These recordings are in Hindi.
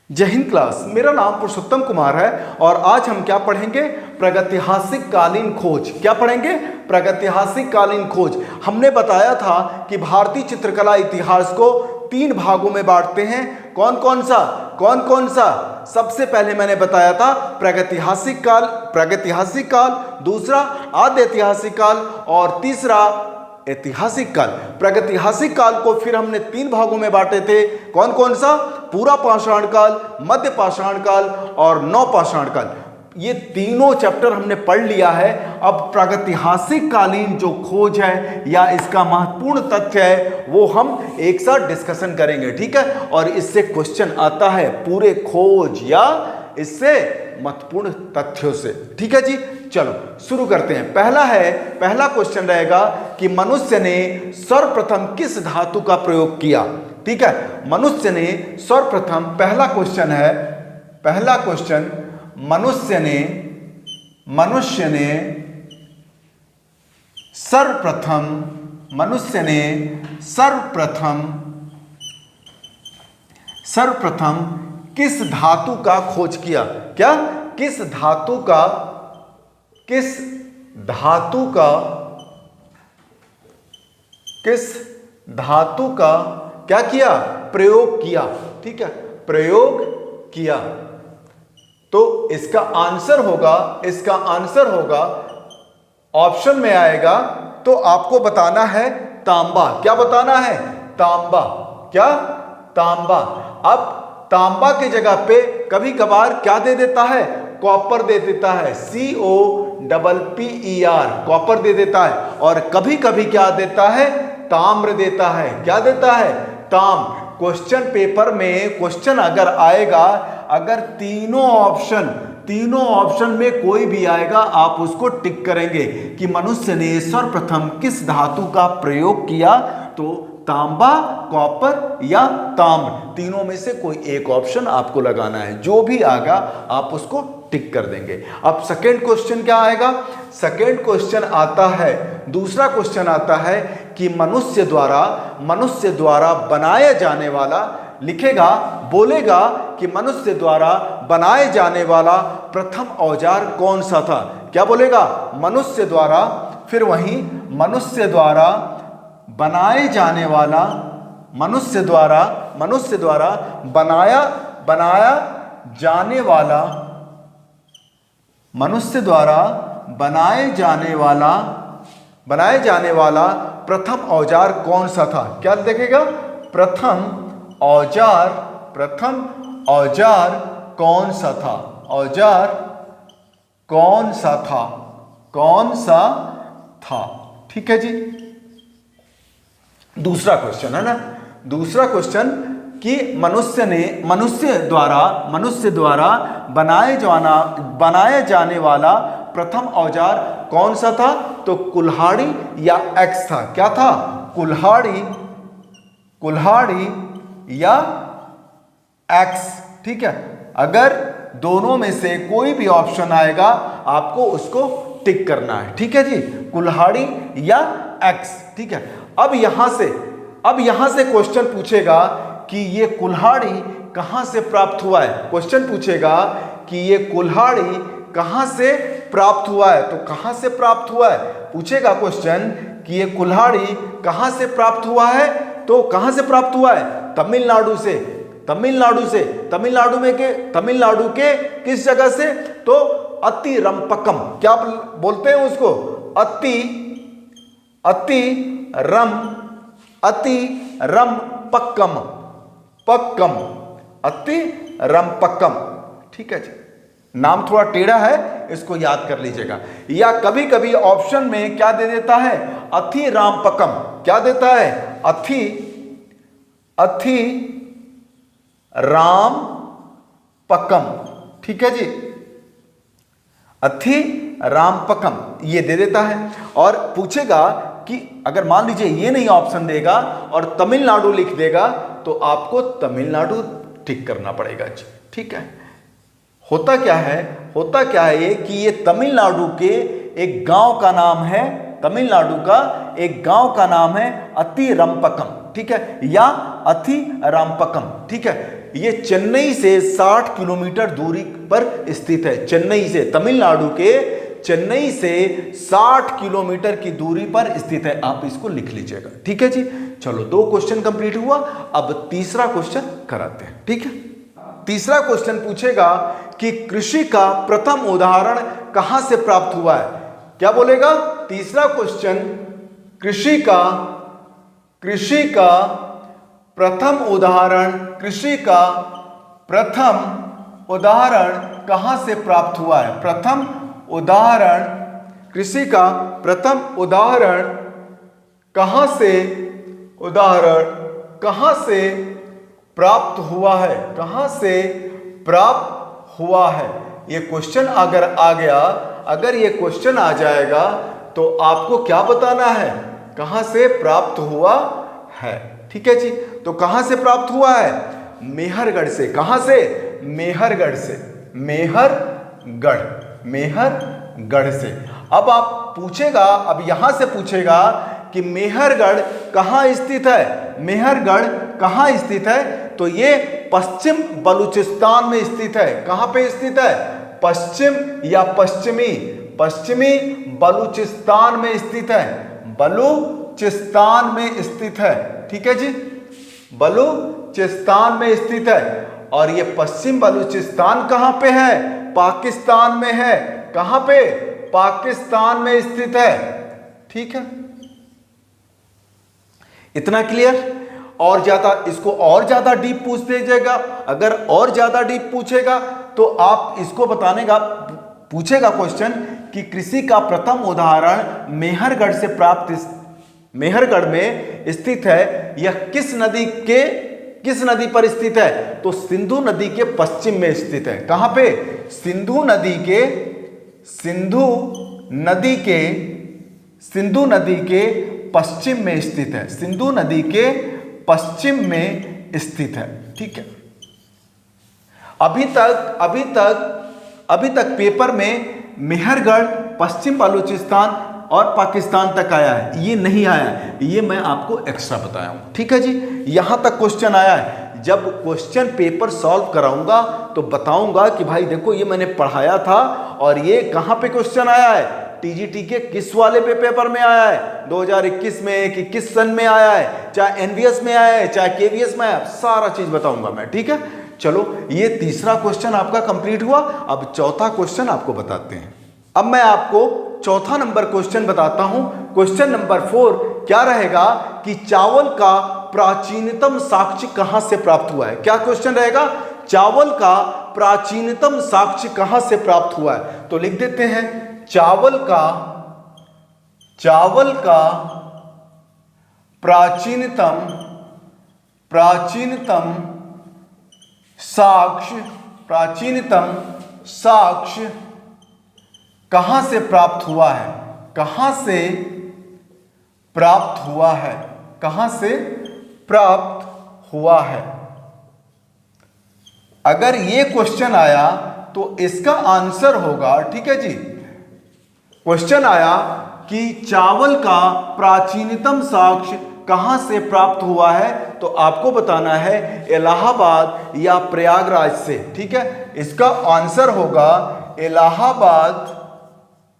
जय हिंद क्लास। मेरा नाम पुरुषोत्तम कुमार है और आज हम क्या पढ़ेंगे? प्रागैतिहासिक कालीन खोज। क्या पढ़ेंगे? प्रागैतिहासिक कालीन खोज। हमने बताया था कि भारतीय चित्रकला इतिहास को 3 भागों में बांटते हैं। कौन कौन सा? सबसे पहले मैंने बताया था प्रागैतिहासिक काल, दूसरा आद्य ऐतिहासिक काल और तीसरा ऐतिहासिक काल। प्रागैतिहासिक काल को फिर हमने 3 भागों में बांटे थे। कौन कौन सा? पूरा पाषाण काल, मध्य पाषाण काल और नवपाषाण काल। ये तीनों चैप्टर हमने पढ़ लिया है। अब प्रागैतिहासिक कालीन जो खोज है या इसका महत्वपूर्ण तथ्य है वो हम एक साथ डिस्कशन करेंगे, ठीक है? और इससे क्वेश्चन आता है पूरे खोज या इससे महत्वपूर्ण तथ्यों से, ठीक है जी। चलो शुरू करते हैं। पहला क्वेश्चन रहेगा कि मनुष्य ने सर्वप्रथम किस धातु का प्रयोग किया? ठीक है, मनुष्य ने सर्वप्रथम, पहला क्वेश्चन मनुष्य ने सर्वप्रथम किस धातु का खोज किया? क्या? किस धातु का क्या किया? प्रयोग किया, ठीक है, प्रयोग किया। तो इसका आंसर होगा ऑप्शन में आएगा। तो आपको बताना है तांबा। क्या बताना है? तांबा। क्या? तांबा। अब तांबा की जगह पे कभी कभार क्या दे देता है? कॉपर दे देता है, COPPER, कॉपर दे देता है। और कभी कभी क्या देता है? ताम्र देता है। क्या देता है? ताम्र। क्वेश्चन पेपर में क्वेश्चन अगर आएगा, अगर तीनों ऑप्शन में कोई भी आएगा, आप उसको टिक करेंगे कि मनुष्य ने सर्वप्रथम किस धातु का प्रयोग किया। तो तांबा, कॉपर या ताम्र, तीनों में से कोई एक ऑप्शन आपको लगाना है। जो भी आएगा आप उसको टिक कर देंगे। अब सेकेंड क्वेश्चन क्या आएगा? सेकेंड क्वेश्चन आता है, दूसरा क्वेश्चन आता है कि मनुष्य द्वारा बनाया जाने वाला, लिखेगा, बोलेगा कि मनुष्य द्वारा बनाए जाने वाला प्रथम औजार कौन सा था? क्या बोलेगा? मनुष्य द्वारा, फिर वहीं मनुष्य द्वारा बनाए जाने वाला, मनुष्य द्वारा बनाया जाने वाला प्रथम औजार कौन सा था? क्या देखेगा? प्रथम औजार कौन सा था? कौन सा था? ठीक है जी। दूसरा क्वेश्चन है ना, दूसरा क्वेश्चन कि मनुष्य द्वारा बनाया जाने वाला प्रथम औजार कौन सा था? तो कुल्हाड़ी या एक्स था। क्या था? कुल्हाड़ी या एक्स, ठीक है। अगर दोनों में से कोई भी ऑप्शन आएगा आपको उसको टिक करना है, ठीक है जी। कुल्हाड़ी या एक्स, ठीक है। अब यहां से क्वेश्चन पूछेगा कि ये कुल्हाड़ी कहां से प्राप्त हुआ है? क्वेश्चन पूछेगा कि ये कुल्हाड़ी कहां से प्राप्त हुआ है। तो कहां से प्राप्त हुआ है पूछेगा क्वेश्चन कि ये कुल्हाड़ी कहां से प्राप्त हुआ है। तो कहां से प्राप्त हुआ है? तमिलनाडु से। तमिलनाडु के किस जगह से? तो अतिरम्पकम। क्या बोलते हैं उसको? अतिरम्पकम, ठीक है जी। नाम थोड़ा टेढ़ा है, इसको याद कर लीजिएगा। या कभी कभी ऑप्शन में क्या दे देता है? अथिराम्पकम। क्या देता है? अथिराम्पकम, ठीक है जी। अथिराम्पकम ये दे देता है। और पूछेगा कि अगर मान लीजिए ये नहीं ऑप्शन देगा और तमिलनाडु लिख देगा तो आपको तमिलनाडु टिक करना पड़ेगा जी, ठीक है। होता क्या है ये कि ये तमिलनाडु के एक गांव का नाम है, अतिरम्पकम, ठीक है, या अथिराम्पकम, ठीक है। ये चेन्नई से 60 किलोमीटर दूरी पर स्थित है। चेन्नई से, तमिलनाडु के चेन्नई से 60 किलोमीटर की दूरी पर स्थित है। आप इसको लिख लीजिएगा, ठीक है जी। चलो 2 क्वेश्चन कंप्लीट हुआ। अब तीसरा क्वेश्चन कराते हैं, ठीक है। तीसरा क्वेश्चन पूछेगा कि कृषि का प्रथम उदाहरण कहां से प्राप्त हुआ है। क्या बोलेगा? तीसरा क्वेश्चन, कृषि का प्रथम उदाहरण, कृषि का प्रथम उदाहरण कहां से प्राप्त हुआ है। प्रथम उदाहरण, कृषि का प्रथम उदाहरण कहां से प्राप्त हुआ है, कहां से प्राप्त हुआ है। ये क्वेश्चन अगर आ गया, अगर ये क्वेश्चन आ जाएगा तो आपको क्या बताना है, कहां से प्राप्त हुआ है, ठीक है जी। तो कहां से प्राप्त हुआ है? मेहरगढ़ से। कहां से? मेहरगढ़ से, मेहरगढ़ से। अब आप पूछेगा, अब यहां से पूछेगा कि मेहरगढ़ कहां स्थित है। मेहरगढ़ कहां स्थित है? तो ये पश्चिम बलूचिस्तान में स्थित है। कहां पे स्थित है? पश्चिम या पश्चिमी बलूचिस्तान में स्थित है। बलूचिस्तान में स्थित है, ठीक है जी, बलूचिस्तान में स्थित है। और ये पश्चिम बलूचिस्तान कहां पे है? पाकिस्तान में है। कहां पे? पाकिस्तान में स्थित है, ठीक है। इतना क्लियर? और ज्यादा, इसको और ज्यादा डीप पूछ दीजिएगा। अगर और ज्यादा डीप पूछेगा तो आप इसको बताने का पूछेगा क्वेश्चन कि कृषि का प्रथम उदाहरण मेहरगढ़ से प्राप्त, मेहरगढ़ में स्थित है। यह किस नदी पर स्थित है? तो सिंधु नदी के पश्चिम में स्थित है। कहां पे? सिंधु नदी के पश्चिम में स्थित है। सिंधु नदी के पश्चिम में स्थित है, ठीक है। अभी तक पेपर में मेहरगढ़, पश्चिम बलूचिस्तान और पाकिस्तान तक आया है, ये नहीं आया है। ये मैं आपको एक्स्ट्रा बताया हूं, ठीक है जी। यहां तक क्वेश्चन आया है। जब क्वेश्चन पेपर सॉल्व कराऊंगा तो बताऊंगा कि भाई देखो ये मैंने पढ़ाया था और ये कहां पे क्वेश्चन आया है। टीजीटी के किस वाले पेपर में आया है, 2021 में कि किस सन में आया है, चाहे एनवीएस में आया है, चाहे केवीएस में आया है, सारा चीज बताऊंगा मैं, ठीक है। चलो ये तीसरा क्वेश्चन आपका कंप्लीट हुआ। अब चौथा क्वेश्चन आपको बताते हैं। अब मैं आपको चौथा नंबर क्वेश्चन बताता हूं। क्वेश्चन नंबर 4 क्या रहेगा कि चावल का प्राचीनतम साक्ष्य कहां से प्राप्त हुआ है। क्या क्वेश्चन रहेगा? चावल का प्राचीनतम साक्ष्य कहां से प्राप्त हुआ है। तो लिख देते हैं, चावल का प्राचीनतम साक्ष्य कहां से प्राप्त हुआ है। कहां से प्राप्त हुआ है? कहां से प्राप्त हुआ है? अगर ये क्वेश्चन आया तो इसका आंसर होगा, ठीक है जी। क्वेश्चन आया कि चावल का प्राचीनतम साक्ष्य कहां से प्राप्त हुआ है, तो आपको बताना है इलाहाबाद या प्रयागराज से, ठीक है। इसका आंसर होगा इलाहाबाद।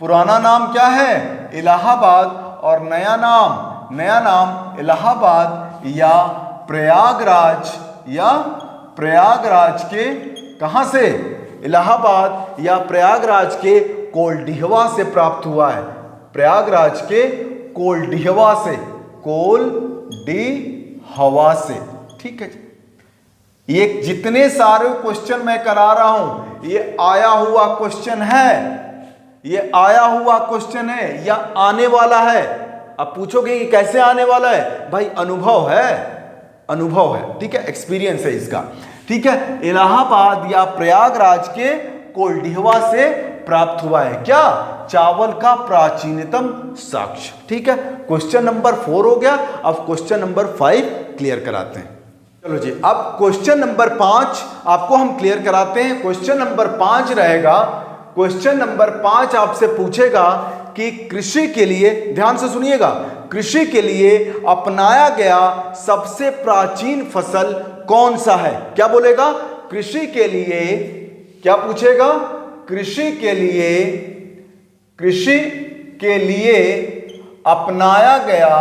पुराना नाम क्या है? इलाहाबाद। और नया नाम इलाहाबाद या प्रयागराज के कहां से? इलाहाबाद या प्रयागराज के कोलडिहवा से प्राप्त हुआ है। प्रयागराज के कोलडिहवा से, ठीक है। ये जितने सारे क्वेश्चन मैं करा रहा हूं ये आया हुआ क्वेश्चन है, या आने वाला है। अब पूछोगे कि कैसे आने वाला है? भाई अनुभव है, ठीक है, एक्सपीरियंस है इसका, ठीक है। इलाहाबाद या प्रयागराज के कोलडिहवा से प्राप्त हुआ है क्या? चावल का प्राचीनतम साक्ष्य, ठीक है। क्वेश्चन नंबर 4 हो गया। अब क्वेश्चन नंबर 5 क्लियर कराते हैं। चलो जी, अब क्वेश्चन नंबर 5 आपको हम क्लियर कराते हैं। क्वेश्चन नंबर 5 रहेगा, क्वेश्चन नंबर 5 आपसे पूछेगा कि कृषि के लिए, ध्यान से सुनिएगा, कृषि के लिए अपनाया गया सबसे प्राचीन फसल कौन सा है? क्या बोलेगा? कृषि के लिए क्या पूछेगा? कृषि के लिए अपनाया गया,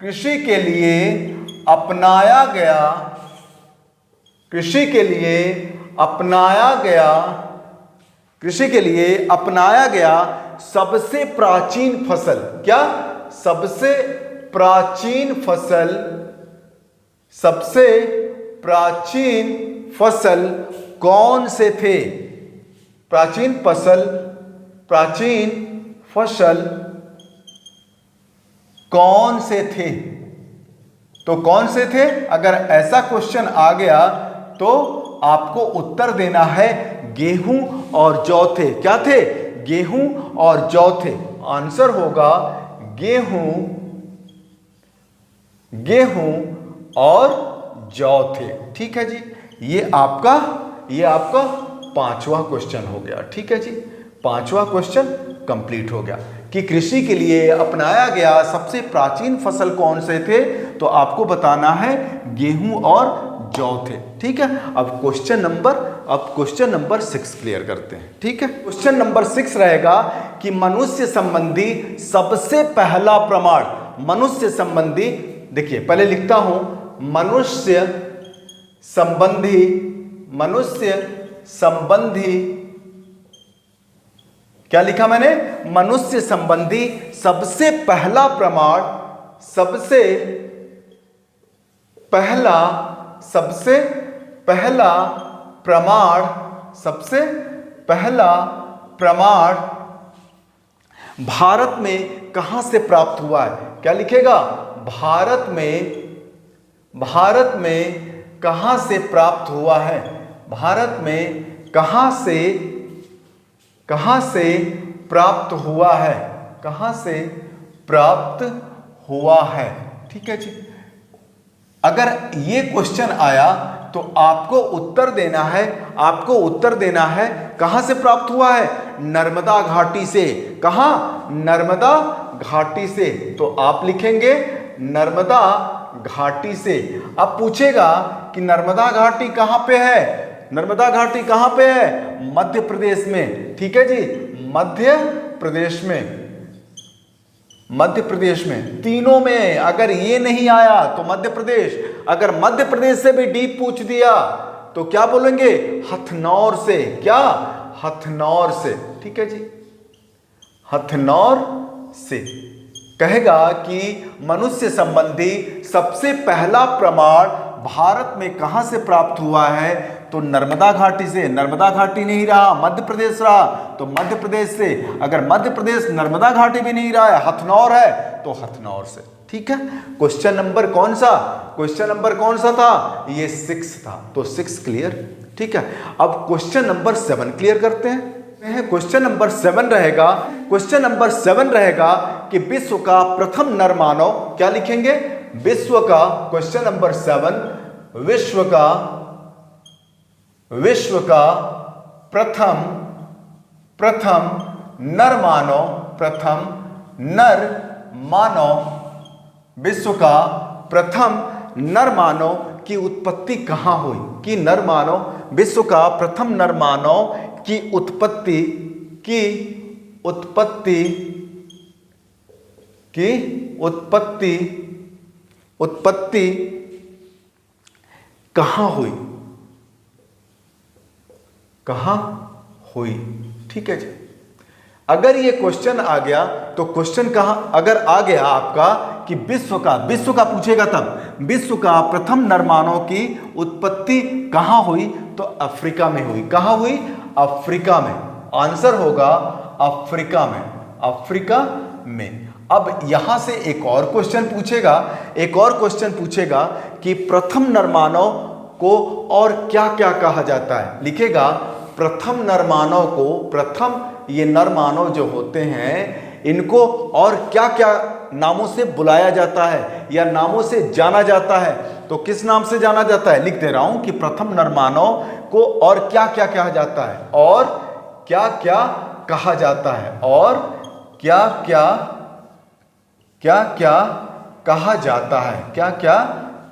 कृषि के लिए अपनाया गया, कृषि के लिए अपनाया गया, कृषि के लिए अपनाया गया सबसे प्राचीन फसल। क्या? सबसे प्राचीन फसल, सबसे प्राचीन फसल कौन से थे? प्राचीन फसल, प्राचीन फसल कौन से थे? तो कौन से थे? अगर ऐसा क्वेश्चन आ गया तो आपको उत्तर देना है गेहूं और जौ थे। क्या थे? गेहूं और जौ थे। आंसर होगा गेहूं, गेहूं और जौ थे। ठीक है जी, ये आपका पांचवा क्वेश्चन हो गया। ठीक है जी, पांचवा क्वेश्चन कंप्लीट हो गया कि कृषि के लिए अपनाया गया सबसे प्राचीन फसल कौन से थे? तो आपको बताना है गेहूं और जौ थे। ठीक है, अब क्वेश्चन नंबर 6 क्लियर करते हैं। ठीक है, क्वेश्चन नंबर 6 रहेगा कि मनुष्य संबंधी सबसे पहला प्रमाण, मनुष्य संबंधी, देखिए पहले लिखता हूं, मनुष्य संबंधी, क्या लिखा मैंने? मनुष्य संबंधी सबसे पहला प्रमाण, सबसे पहला प्रमाण भारत में कहां से प्राप्त हुआ है? क्या लिखेगा? भारत में कहां से प्राप्त हुआ है? भारत में कहां से प्राप्त हुआ है? कहां से प्राप्त हुआ है? ठीक है जी, अगर ये क्वेश्चन आया तो आपको उत्तर देना है कहां से प्राप्त हुआ है? नर्मदा घाटी से। कहां? नर्मदा घाटी से। तो आप लिखेंगे नर्मदा घाटी से। अब पूछेगा कि नर्मदा घाटी कहां पे है? नर्मदा घाटी कहां पे है? मध्य प्रदेश में। ठीक है जी, मध्य प्रदेश में। तीनों में अगर ये नहीं आया तो मध्य प्रदेश, अगर मध्य प्रदेश से भी डीप पूछ दिया तो क्या बोलेंगे? हथनौर से। क्या? हथनौर से। ठीक है जी, हथनौर से। कहेगा कि मनुष्य संबंधी सबसे पहला प्रमाण भारत में कहां से प्राप्त हुआ है? तो नर्मदा घाटी से। नर्मदा घाटी नहीं रहा, मध्य प्रदेश रहा, तो मध्य प्रदेश से। अगर मध्य प्रदेश नर्मदा घाटी भी नहीं रहा है, हथनौर है, तो हथनौर से। ठीक है, क्वेश्चन नंबर कौन सा था? ये 6 था, तो 6 क्लियर। ठीक है, अब क्वेश्चन नंबर 7 क्लियर करते हैं। क्वेश्चन नंबर 7 रहेगा कि विश्व का प्रथम नर मानव, क्या लिखेंगे? विश्व का, क्वेश्चन नंबर 7, विश्व का प्रथम नर मानव, विश्व का प्रथम नर मानव की उत्पत्ति कहां हुई? कि नर मानव, विश्व का प्रथम नर मानव की उत्पत्ति कहां हुई? ठीक है जी, अगर ये क्वेश्चन आ गया तो क्वेश्चन कहां, अगर आ गया आपका कि विश्व का पूछेगा तब विश्व का प्रथम नर मानव की उत्पत्ति कहां हुई? तो अफ्रीका में हुई। कहां हुई? अफ्रीका में। आंसर होगा अफ्रीका में। अब यहां से एक और क्वेश्चन पूछेगा कि प्रथम नर मानव को और क्या क्या कहा जाता है? लिखेगा प्रथम नर मानव को, प्रथम ये नर मानव जो होते हैं इनको और क्या क्या नामों से बुलाया जाता है या नामों से जाना जाता है? तो किस नाम से जाना जाता है? लिख दे रहा हूं कि प्रथम नर मानव को और क्या क्या कहा जाता है, और क्या क्या कहा जाता है, और क्या क्या क्या क्या कहा जाता है, क्या क्या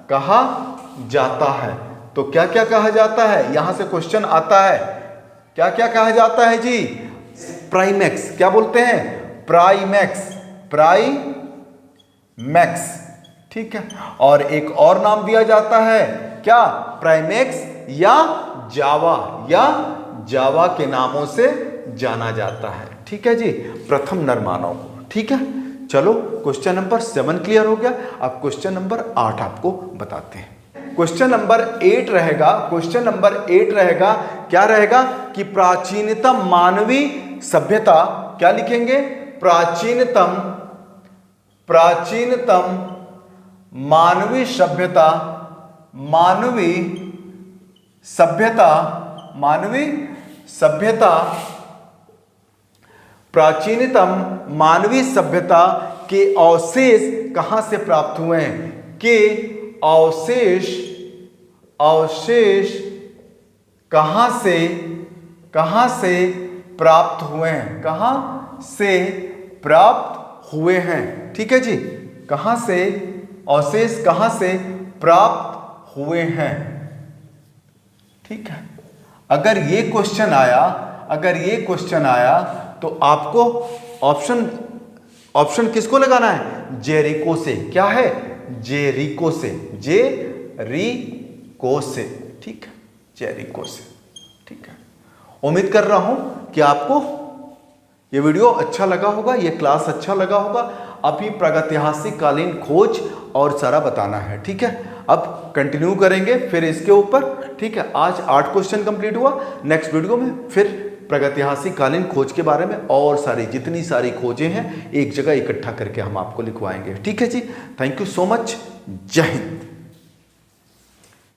कहा जाता है। तो क्या क्या कहा जाता है, यहां से क्वेश्चन आता है। क्या क्या कहा जाता है जी, प्राइमैक्स। क्या बोलते हैं, प्राइमैक्स, प्राइमैक्स, ठीक है। और एक और नाम दिया जाता है, क्या, प्राइमैक्स या जावा, या जावा के नामों से जाना जाता है, ठीक है जी, प्रथम नर मानव को, ठीक है। चलो क्वेश्चन नंबर 7 क्लियर हो गया। अब क्वेश्चन नंबर 8 आपको बताते हैं। क्वेश्चन नंबर 8 रहेगा, क्वेश्चन नंबर 8 रहेगा, क्या रहेगा कि प्राचीनतम मानवीय सभ्यता, क्या लिखेंगे, प्राचीनतम, प्राचीनतम मानवीय सभ्यता, मानवीय सभ्यता, मानवीय सभ्यता, प्राचीनतम मानवीय सभ्यता के अवशेष कहां से प्राप्त हुए हैं, के अवशेष, अवशेष कहां से प्राप्त हुए हैं, कहां से प्राप्त हुए हैं, ठीक है जी, कहां से, अवशेष कहां से प्राप्त हुए हैं, ठीक है। अगर ये क्वेश्चन आया, अगर ये क्वेश्चन आया तो आपको ऑप्शन किसको लगाना है, जेरिको से, क्या है, जेरिको से, जेरिको से, ठीक है, जेरिको से, ठीक है। उम्मीद कर रहा हूं कि आपको ये वीडियो अच्छा लगा होगा, ये क्लास अच्छा लगा होगा। अभी प्रागैतिहासिक कालीन खोज और सारा बताना है, ठीक है। अब कंटिन्यू करेंगे फिर इसके ऊपर, ठीक है। आज 8 क्वेश्चन कंप्लीट हुआ, नेक्स्ट वीडियो में फिर प्रागैतिहासिक कालीन खोज के बारे में और सारी जितनी सारी खोजें हैं एक जगह इकट्ठा करके हम आपको लिखवाएंगे, ठीक है जी। थैंक यू सो मच, जय हिंद।